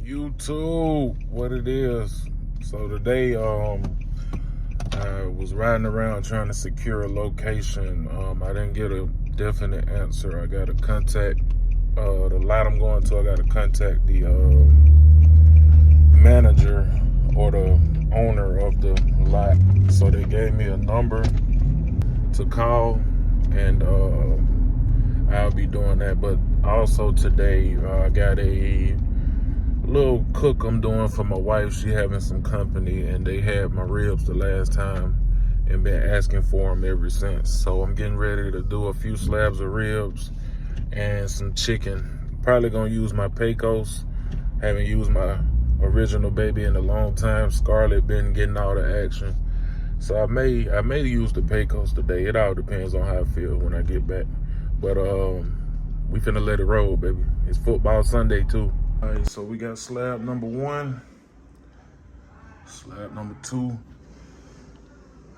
YouTube, what it is. So today, I was riding around trying to secure a location. I didn't get a definite answer. I got to contact the lot I'm going to. I got to contact the manager or the owner of the lot. So they gave me a number to call, and I'll be doing that. But also today, I got a little cook I'm doing for my wife. She having some company, and they had my ribs the last time and been asking for them ever since. So I'm getting ready to do a few slabs of ribs and some chicken. Probably gonna use my Pecos. Haven't used my original baby in a long time. Scarlett been getting all the action, so I may use the Pecos today. It all depends on how I feel when I get back. But we finna let it roll, baby. It's football Sunday too. All right, so we got slab number 1, slab number 2.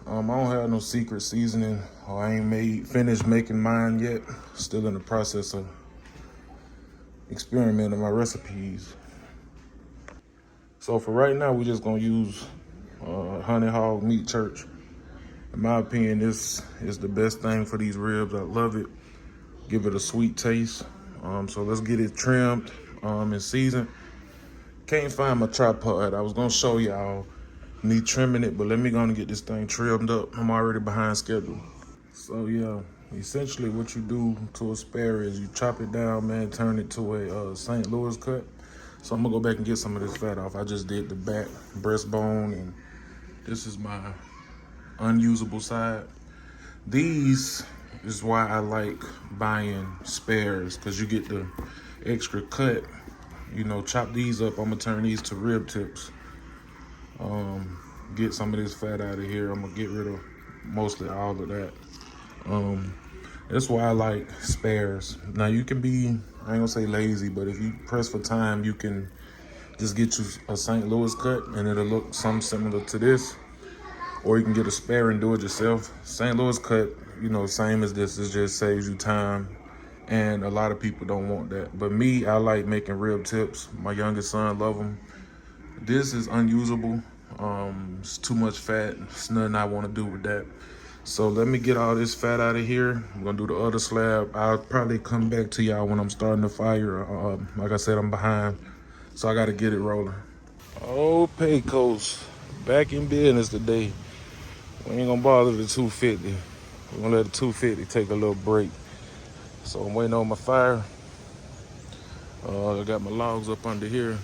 I don't have no secret seasoning, or I ain't finished making mine yet. Still in the process of experimenting my recipes. So for right now, we're just gonna use honey hog meat church. In my opinion, this is the best thing for these ribs. I love it. Give it a sweet taste. So let's get it trimmed and seasoned. Can't find my tripod. I was gonna show y'all me trimming it, but let me go and get this thing trimmed up. I'm already behind schedule. So yeah, essentially what you do to a spare is you chop it down, man, turn it to a St. Louis cut. So I'm gonna go back and get some of this fat off. I just did the back breastbone, and this is my unusable side. These is why I like buying spares, because you get the extra cut. You know, chop these up. I'm gonna turn these to rib tips. Get some of this fat out of here. I'm gonna get rid of mostly all of that. That's why I like spares. Now you can be, I ain't gonna say lazy, but if you press for time, you can just get you a St. Louis cut and it'll look something similar to this. Or you can get a spare and do it yourself. St. Louis cut, you know, same as this. It just saves you time. And a lot of people don't want that. But me, I like making rib tips. My youngest son love them. This is unusable. It's too much fat. It's nothing I want to do with that. So let me get all this fat out of here. I'm gonna do the other slab. I'll probably come back to y'all when I'm starting the fire. Like I said, I'm behind, so I gotta get it rolling. Oh, Pecos, back in business today. We ain't gonna bother the 250. We're gonna let the 250 take a little break. So I'm waiting on my fire. I got my logs up under here.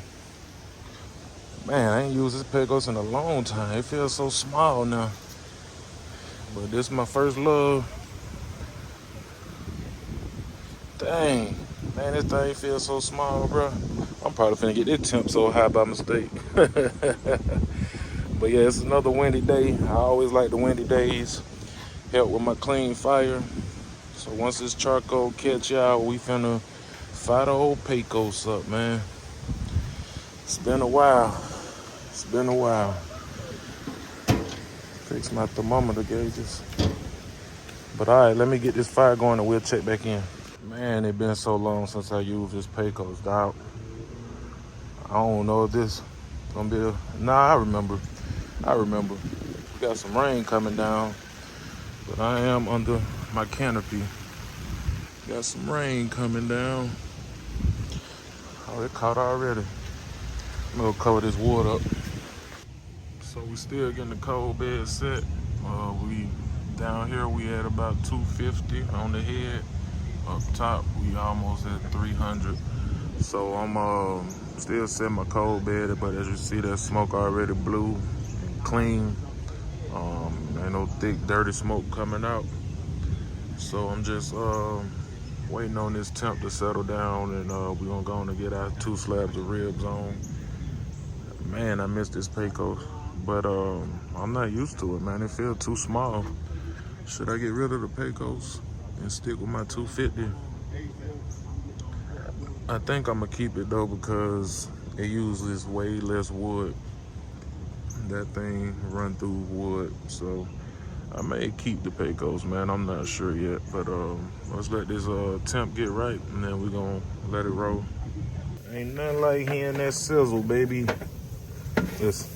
Man, I ain't used this Pecos in a long time. It feels so small now. But this is my first love. Dang, man, this thing feels so small, bro. I'm probably finna get this temp so high by mistake. But yeah, it's another windy day. I always like the windy days. Help with my clean fire. So once this charcoal catch y'all, we finna fire the old Pecos up, man. It's been a while. It's been a while. Fix my thermometer gauges. But all right, let me get this fire going and we'll check back in. Man, it been so long since I used this Pecos, dog. I don't know if this gonna be Nah, I remember. We got some rain coming down, but I am under my canopy. Got some rain coming down. Oh, it caught already. I'm gonna cover this wood up. So we still getting the cold bed set. We down here, we at about 250 on the head. Up top, we almost at 300. So I'm still setting my cold bed, but as you see, that smoke already blue and clean. Ain't no thick, dirty smoke coming out. So I'm just waiting on this temp to settle down, and we're gonna go on and get our 2 slabs of ribs on. Man, I miss this Pecos, but I'm not used to it, man. It feels too small. Should I get rid of the Pecos and stick with my 250? I think I'm gonna keep it though, because it uses way less wood. That thing run through wood, so I may keep the Pecos, man. I'm not sure yet, but let's let this temp get right, and then we're gonna let it roll. Ain't nothing like hearing that sizzle, baby. Listen.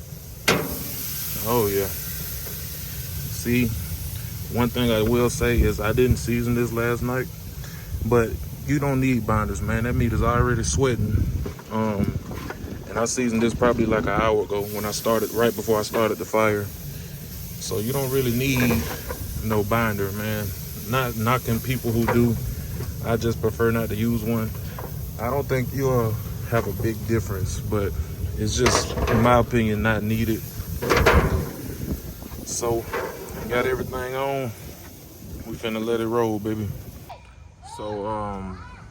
Oh, yeah. See, one thing I will say is I didn't season this last night, but you don't need binders, man. That meat is already sweating. And I seasoned this probably like an hour ago when I started, right before I started the fire. So you don't really need no binder, man. Not knocking people who do. I just prefer not to use one. I don't think you'll have a big difference, but it's just, in my opinion, not needed. So, got everything on. We finna let it roll, baby. So,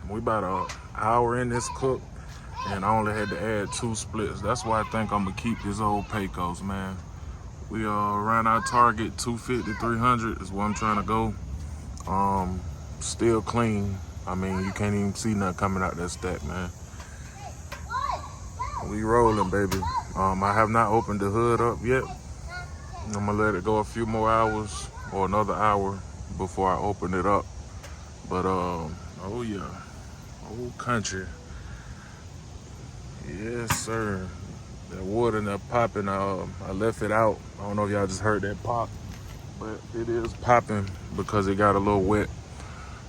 we about an hour in this cook, and I only had to add 2 splits. That's why I think I'm gonna keep this old Pecos, man. We ran our target 250, 300 is where I'm trying to go. Still clean. I mean, you can't even see nothing coming out that stack, man. We rolling, baby. I have not opened the hood up yet. I'm gonna let it go a few more hours or another hour before I open it up. But oh yeah, old country. Yes, sir. That water and that popping. I left it out. I don't know if y'all just heard that pop, but it is popping because it got a little wet.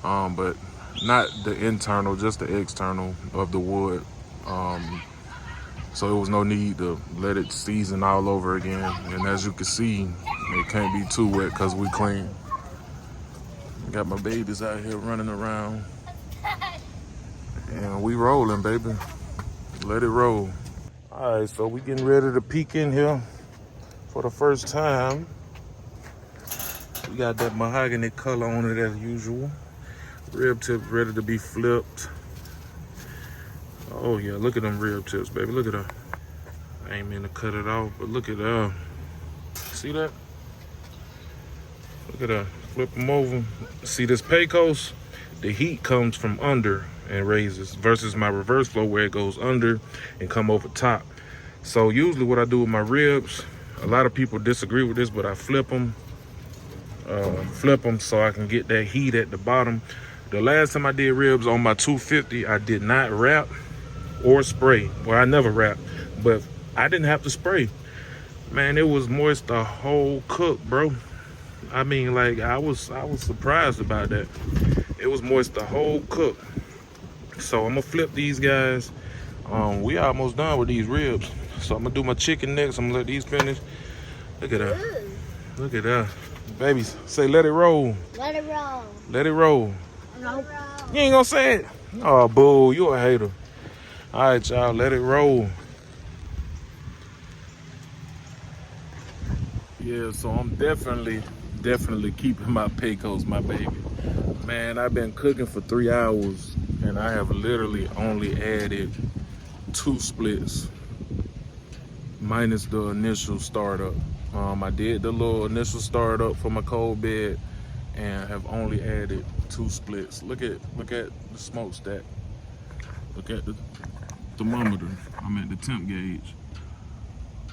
But not the internal, just the external of the wood. So there was no need to let it season all over again. And as you can see, it can't be too wet because we clean. Got my babies out here running around. And we rolling, baby. Let it roll. All right, so we getting ready to peek in here for the first time. We got that mahogany color on it as usual. Rib tips ready to be flipped. Oh yeah, look at them rib tips, baby. Look at that. I ain't mean to cut it off, but look at that. See that? Look at that. Flip them over. See this Pecos? The heat comes from under and raises versus my reverse flow where it goes under and come over top. So usually what I do with my ribs, a lot of people disagree with this, but I flip them so I can get that heat at the bottom. The last time I did ribs on my 250, I did not wrap or spray. Well, I never wrapped, but I didn't have to spray. Man, it was moist the whole cook, bro. I mean, like, I was surprised about that. It was moist the whole cook. So I'm gonna flip these guys. We almost done with these ribs. So I'm gonna do my chicken next. I'm gonna let these finish. Look at that. Ooh. Look at that. Babies, say let it roll. Let it roll. Let it roll. Nope. You ain't gonna say it? Oh, boo, you a hater. All right, y'all, let it roll. Yeah, so I'm definitely keeping my Pecos, my baby. Man, I've been cooking for 3 hours, and I have literally only added 2 splits, minus the initial startup. I did the little initial startup for my cold bed, and have only added 2 splits. Look at the smokestack. Look at the thermometer. I'm at the temp gauge.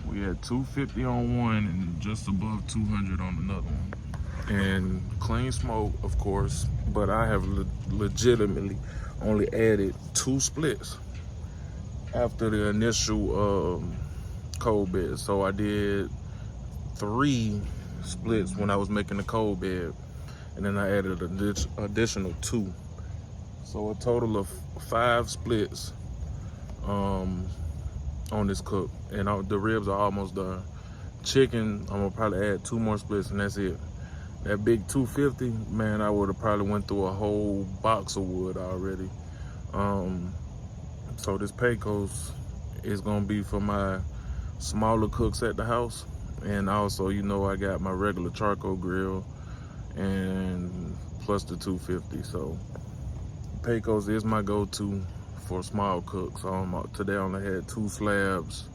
We had 250 on one and just above 200 on another one. And clean smoke, of course, but I have legitimately only added 2 splits after the initial cold bed. So I did 3 splits when I was making the cold bed, and then I added an additional 2. So a total of 5 splits on this cook, and the ribs are almost done. Chicken, I'm gonna probably add 2 more splits, and that's it. That big 250, man, I would have probably went through a whole box of wood already. So this Pecos is gonna be for my smaller cooks at the house, and also, you know, I got my regular charcoal grill and plus the 250. So Pecos is my go-to for small cooks. Today I only had 2 slabs,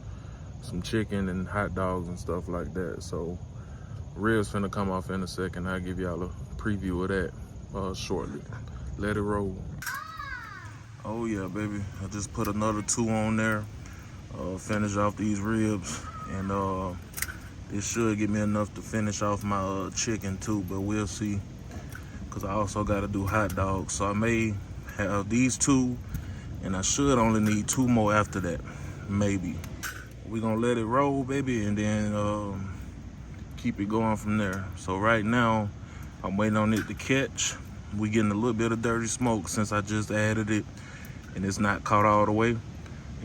some chicken and hot dogs and stuff like that. So ribs finna come off in a second. I'll give y'all a preview of that shortly. Let it roll. Oh yeah, baby. I just put another 2 on there. Finish off these ribs, and it should give me enough to finish off my chicken too, but we'll see. Cause I also gotta do hot dogs. So I may have these 2 And I should only need 2 more after that, maybe. We're gonna let it roll, baby, and then keep it going from there. So right now, I'm waiting on it to catch. We getting a little bit of dirty smoke since I just added it and it's not caught all the way.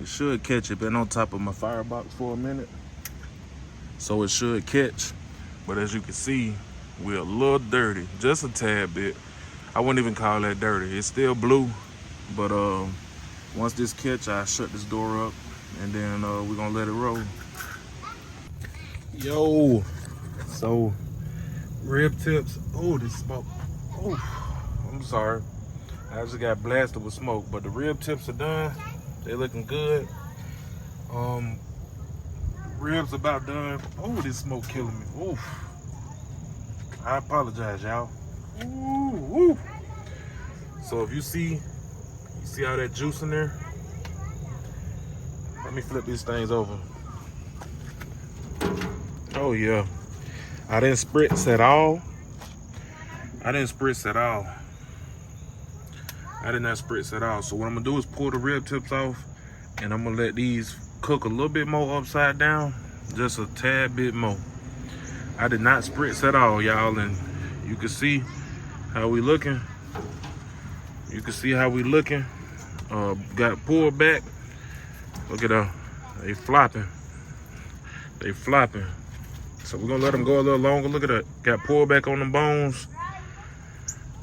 It should catch. It been on top of my firebox for a minute, so it should catch. But as you can see, we're a little dirty, just a tad bit. I wouldn't even call that dirty. It's still blue, but once this catch, I shut this door up and then we're gonna let it roll. Yo, so rib tips. Oh, this smoke. Oh, I'm sorry. I just got blasted with smoke, but the rib tips are done. They looking good. Ribs about done. Oh, this smoke killing me. Oof. I apologize, y'all. Ooh. So if you see all that juice in there? Let me flip these things over. Oh yeah. I didn't spritz at all. I did not spritz at all. So what I'm gonna do is pull the rib tips off, and I'm gonna let these cook a little bit more upside down, just a tad bit more. I did not spritz at all, y'all, and you can see how we looking. Got pulled back. Look at them. They flopping. So we're gonna let them go a little longer. Look at that. Got pulled back on the bones.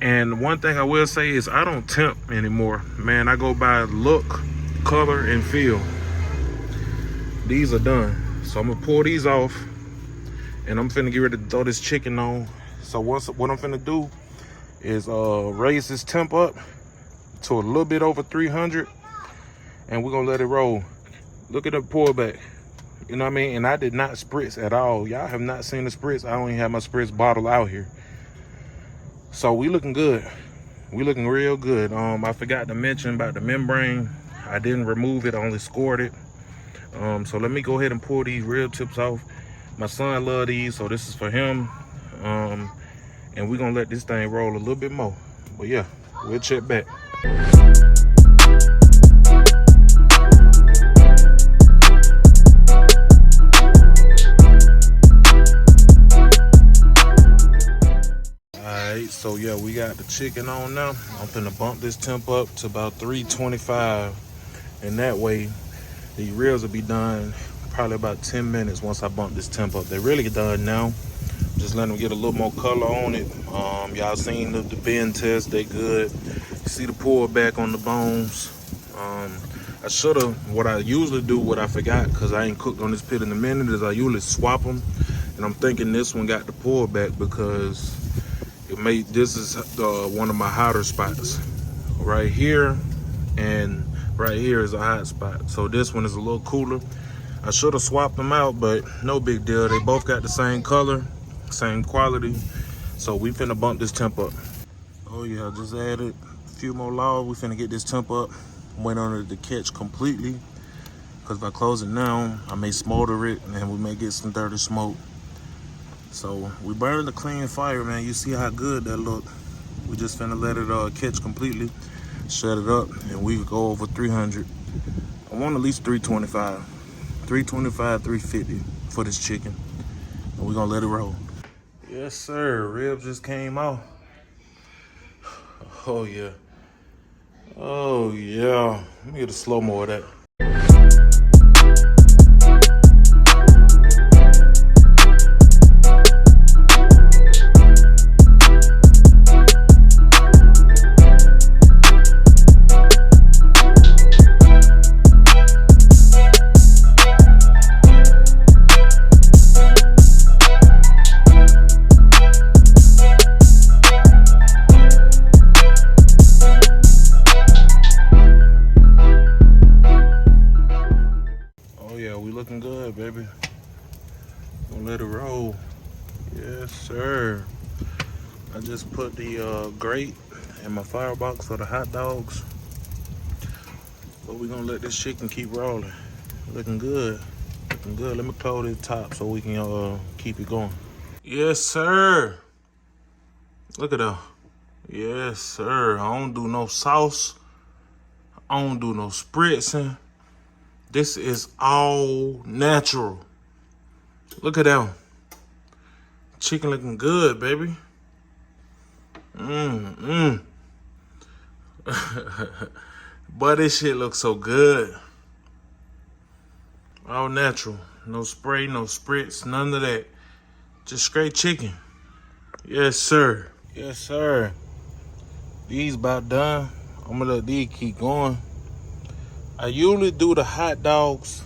And one thing I will say is I don't temp anymore. Man, I go by look, color, and feel. These are done. So I'm gonna pull these off, and I'm finna get ready to throw this chicken on. So what I'm finna do is raise this temp up to a little bit over 300, and we're gonna let it roll. Look at the pullback. You know what I mean? And I did not spritz at all. Y'all have not seen the spritz. I don't even have my spritz bottle out here. So we looking good. We looking real good. I forgot to mention about the membrane. I didn't remove it, I only scored it. So let me go ahead and pull these rib tips off. My son love these, so this is for him. And we're gonna let this thing roll a little bit more. But yeah, we'll check back. So yeah, we got the chicken on now. I'm finna bump this temp up to about 325, and that way the ribs will be done probably about 10 minutes once I bump this temp up. They're really done now. Just letting them get a little more color on it. Y'all seen the bend test, they good. You see the pull back on the bones. I should've, what I usually do, what I forgot, cause I ain't cooked on this pit in a minute, is I usually swap them. And I'm thinking this one got the pull back because this is one of my hotter spots. Right here and right here is a hot spot. So this one is a little cooler. I should have swapped them out, but no big deal. They both got the same color, same quality. So we finna bump this temp up. Oh yeah, just added a few more logs. We finna get this temp up. Wait on it to catch completely, because if I close it now, I may smolder it and we may get some dirty smoke. So we burning the clean fire, man. You see how good that look. We just finna let it catch completely, shut it up, and we go over 300. I want at least 325. 325, 350 for this chicken. And we're gonna let it roll. Yes, sir. Ribs just came out. Oh yeah. Oh yeah. Let me get a slow-mo of that. Looking good, baby. Gonna let it roll. Yes, sir. I just put the grate in my firebox for the hot dogs. But we're gonna let this chicken keep rolling. Looking good. Looking good. Let me close the top so we can keep it going. Yes, sir. Look at that. Yes, sir. I don't do no sauce. I don't do no spritzing. This is all natural. Look at that. Chicken looking good, baby. But this shit looks so good. All natural. No spray, no spritz, none of that. Just straight chicken. Yes, sir. Yes, sir. These about done. I'm gonna let these keep going. I usually do the hot dogs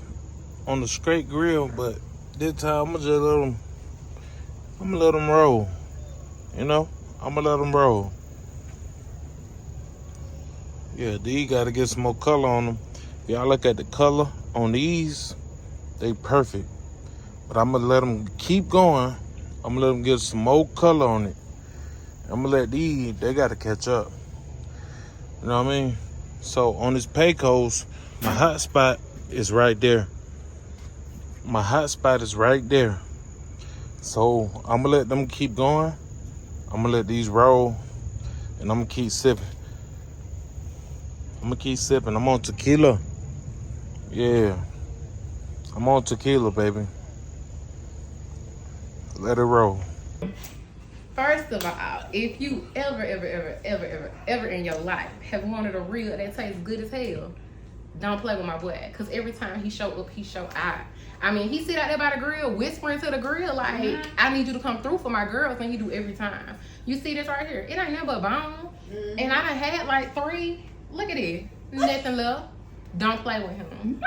on the straight grill, but this time I'm gonna let them roll. You know, I'm gonna let them roll. Yeah, these gotta get some more color on them. Y'all look at the color on these, they perfect. But I'm gonna let them keep going. I'm gonna let them get some more color on it. I'm gonna let these, they gotta catch up. You know what I mean? So on this Pecos, my hot spot is right there. My hot spot is right there. So I'm gonna let them keep going. I'm gonna let these roll, and I'm gonna keep sipping. I'm on tequila. Yeah. I'm on tequila, baby. Let it roll. First of all, if you ever in your life have wanted a reel that tastes good as hell, don't play with my boy. Cause every time he show up, he show out. I mean, he sit out there by the grill, whispering to the grill like, I need you to come through for my girls, and he do every time. You see this right here? It ain't nothing but bone. And I done had like 3. Look at it. Nothing left. Don't play with him.